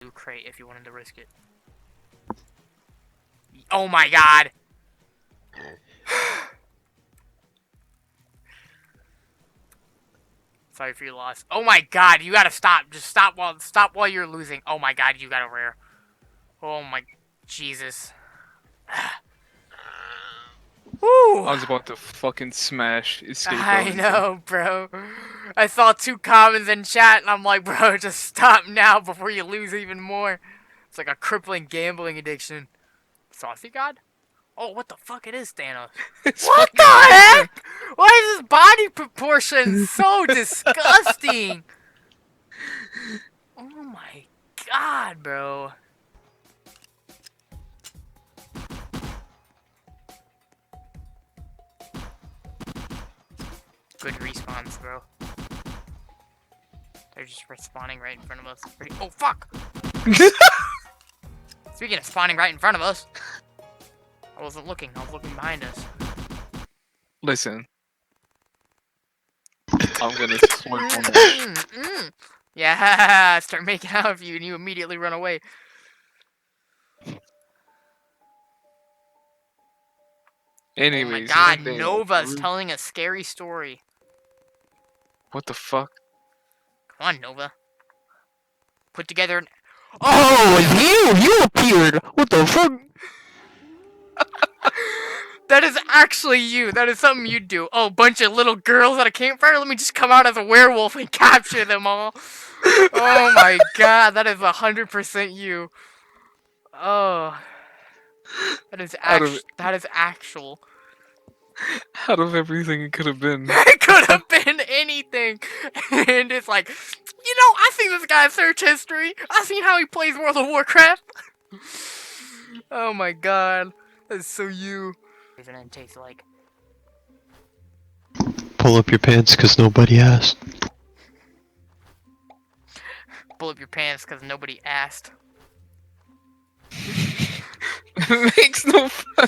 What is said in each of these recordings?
Loot crate if you wanted to risk it. Oh my god! Sorry for your loss. Oh my god, you gotta stop. Just stop while you're losing. Oh my god, you got a rare. Oh my Jesus. Woo! I was about to fucking smash escape I know, bro. I saw 2 comments in chat and I'm like, bro, just stop now before you lose even more. It's like a crippling gambling addiction. Saucy God? Oh, what the fuck it is, Thanos? What the heck? Why is his body proportions so disgusting? Oh my god, bro. Good respawns, bro. They're just respawning right in front of us. Oh, fuck! Speaking of spawning right in front of us, I wasn't looking. I was looking behind us. Listen. I'm gonna swipe on that. Yeah, start making out with you and you immediately run away. Anyways, oh my god, one day Nova's telling a scary story. What the fuck? Come on, Nova. Put together an... Oh, you appeared! What the fuck? That is actually you. That is something you'd do. Oh, bunch of little girls at a campfire? Let me just come out as a werewolf and capture them all. Oh my god, that is 100% you. Oh. That is actual. Out of everything it could have been. It could have been anything. And it's like, you know, I've seen this guy's search history. I've seen how he plays World of Warcraft. Oh my god. That's so you. And it takes like... Pull up your pants because nobody asked. Pull up your pants because nobody asked. Makes no fun.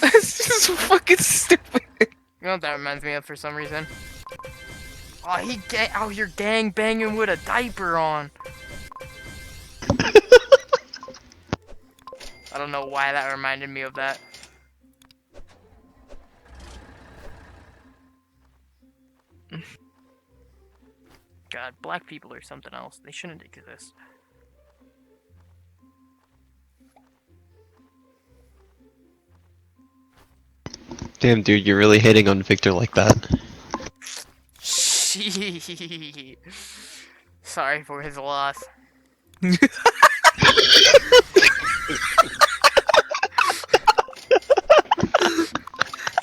That's just fucking stupid. You know what that reminds me of for some reason? Oh, he out here gang banging with a diaper on. I don't know why that reminded me of that. God, black people are something else. They shouldn't exist. Damn, dude, you're really hating on Victor like that. Sorry for his loss.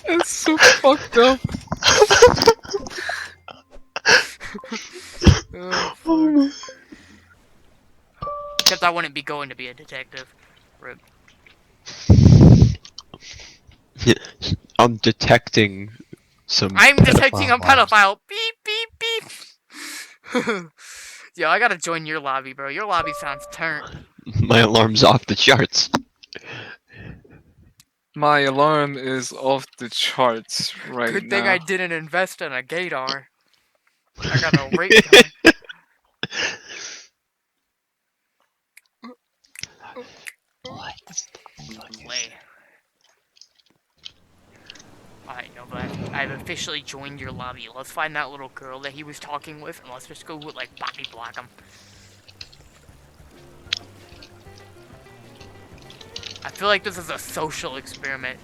That's so fucked up. Oh, except I wouldn't be going to be a detective. Rip. I'm detecting some. I'm detecting a pedophile pedophile. Beep, beep, beep. Yo, I gotta join your lobby, bro. Your lobby sounds turnt. vibes. My alarm's off the charts. My alarm is off the charts right now. Good thing I didn't invest in a gaydar. I got a rate gun. Play. Alright, no, but I've officially joined your lobby. Let's find that little girl that he was talking with, and let's just go, like, body block him. I feel like this is a social experiment.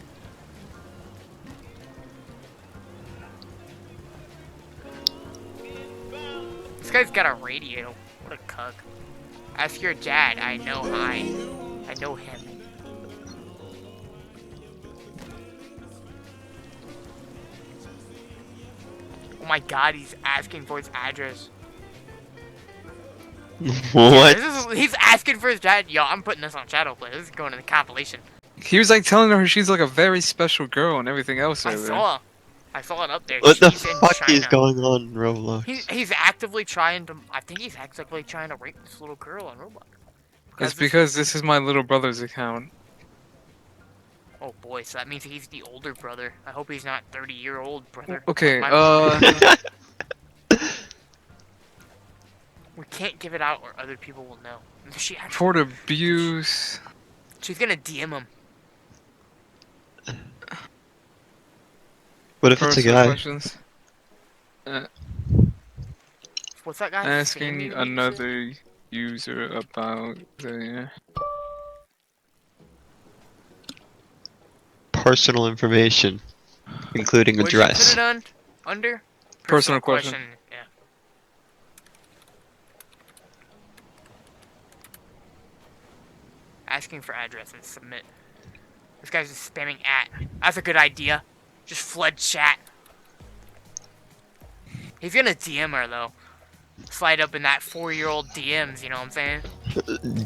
This guy's got a radio. What a cuck. Ask your dad. I know I know him. Oh my god, he's asking for his address. What? He's asking for his dad. Yo, I'm putting this on Shadowplay. This is going in the compilation. He was like telling her she's like a very special girl and everything else. I saw it up there. What the She's in fuck China. is going on in Roblox? He's actively trying to. I think he's actively trying to rape this little girl on Roblox. It's because this is my little brother's account. Oh boy, so that means he's the older brother. I hope he's not 30-year-old brother. Okay, Like We can't give it out or other people will know. She actually, Report abuse. she's gonna DM him. What if it's a Personal guy? questions. What's that guy? Asking Sammy shit? another user about the Personal information, including What'd you put address. it on? Under? personal question. Yeah. Asking for address and submit. This guy's just spamming at. That's a good idea. Just flood chat. He's gonna DM her though. Slide up in that 4-year-old DMs, you know what I'm saying?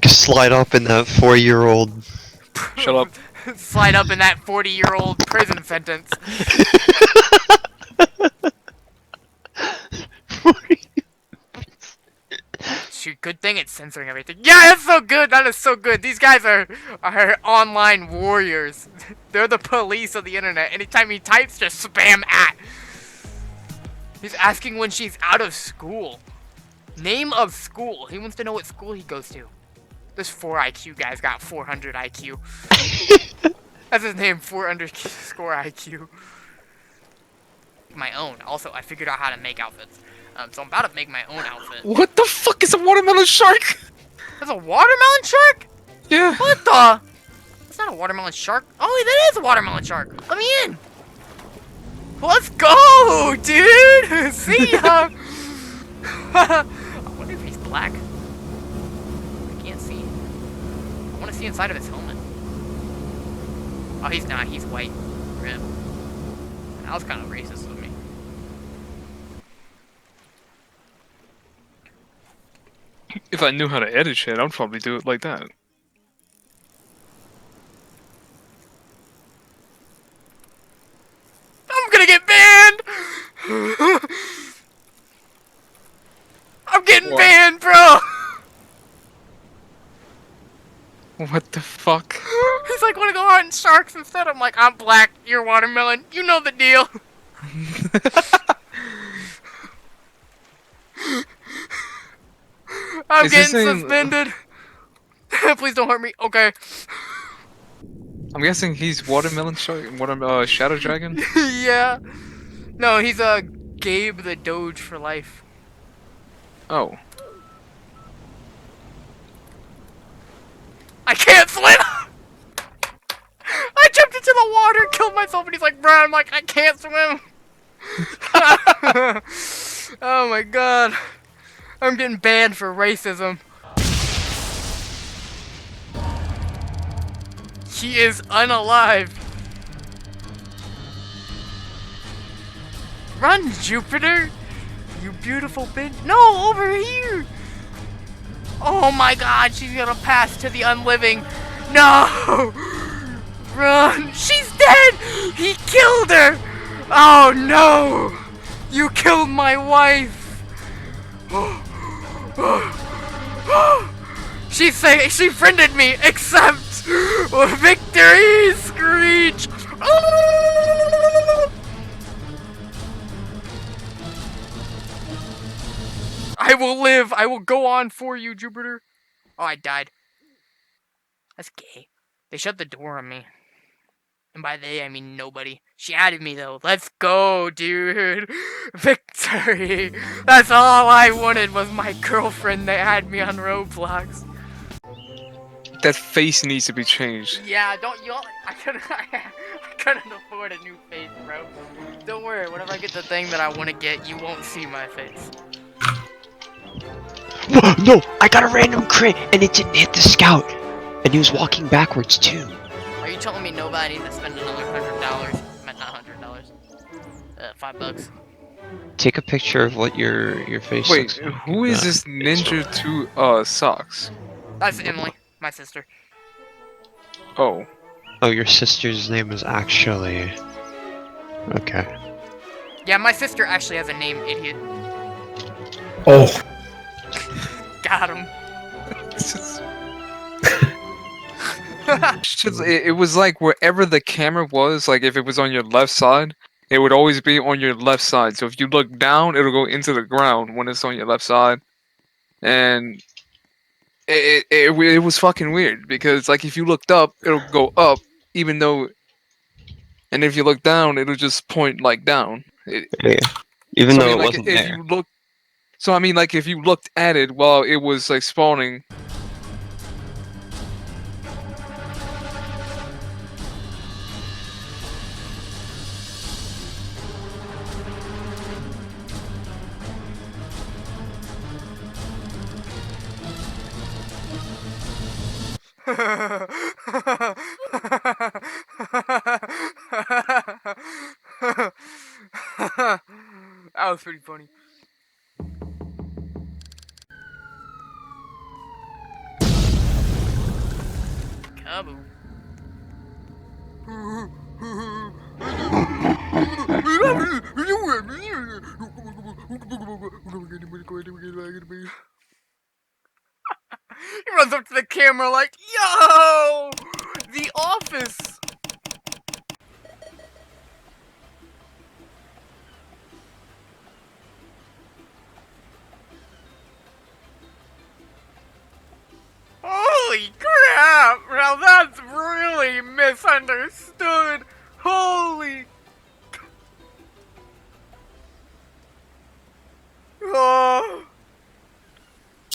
Slide up in that 4-year-old. Shut up. Slide up in that 40-year-old prison sentence. Shoot, good thing it's censoring everything. Yeah, that's so good. That is so good. These guys are online warriors. They're the police of the internet. Anytime he types, just spam at. He's asking when she's out of school. Name of school. He wants to know what school he goes to. This 4 IQ guy's got 400 IQ. That's his name, 4 underscore IQ. My own. Also, I figured out how to make outfits. So I'm about to make my own outfit. What the fuck is a watermelon shark? There's a watermelon shark? Yeah. What the? It's not a watermelon shark. Oh, that is a watermelon shark. Let me in. Let's go, dude. See ya. I wonder if he's black. I can't see. I want to see inside of his helmet. Oh, he's not. He's white. Rip. That was kind of racist of me. If I knew how to edit shit, I'd probably do it like that. I'm gonna get banned! I'm getting What? banned, bro! What the fuck? He's like, wanna go hunting sharks instead? I'm like, I'm black, you're watermelon. You know the deal. I'm Is this getting in- suspended. Please don't hurt me. Okay. I'm guessing he's watermelon shark, shadow dragon. Yeah. No, he's Gabe the Doge for life. Oh. I can't swim! I jumped into the water, killed myself, and he's like, bro, I'm like, I can't swim. Oh my god. I'm getting banned for racism. He is unalive. Run, Jupiter! You beautiful bitch. No, over here! Oh my god, she's gonna pass to the unliving. No! Run! She's dead! He killed her! Oh no! You killed my wife! She friended me, except victory screech! I will live! I will go on for you, Jupiter! Oh, I died. That's gay. They shut the door on me. And by they, I mean nobody. She added me, though. Let's go, dude! Victory! That's all I wanted was my girlfriend that had me on Roblox. That face needs to be changed. Yeah, don't y'all. I couldn't afford a new face, bro. Don't worry, whenever I get the thing that I want to get, you won't see my face. No, I got a random crit and it didn't hit the scout. And he was walking backwards too. Are you telling me nobody to spend another $100? Not $100. $5. Take a picture of what your face Wait, looks like. who is this Ninja 2 socks? That's Emily, my sister. Oh. Oh, your sister's name is actually... Okay. Yeah, my sister actually has a name, idiot. Oh, Got him. It was like wherever the camera was, like if it was on your left side, it would always be on your left side. So if you look down, it'll go into the ground when it's on your left side. and it was fucking weird because like if you looked up, it'll go up, even though, and if you look down, it'll just point like down. Yeah. Even So I though mean, it like wasn't if there. you look, so I mean, like if you looked at it while it was like spawning. That was pretty funny. Kaboom. He runs up to the camera like, yo! The Office! Holy crap! Now that's really misunderstood.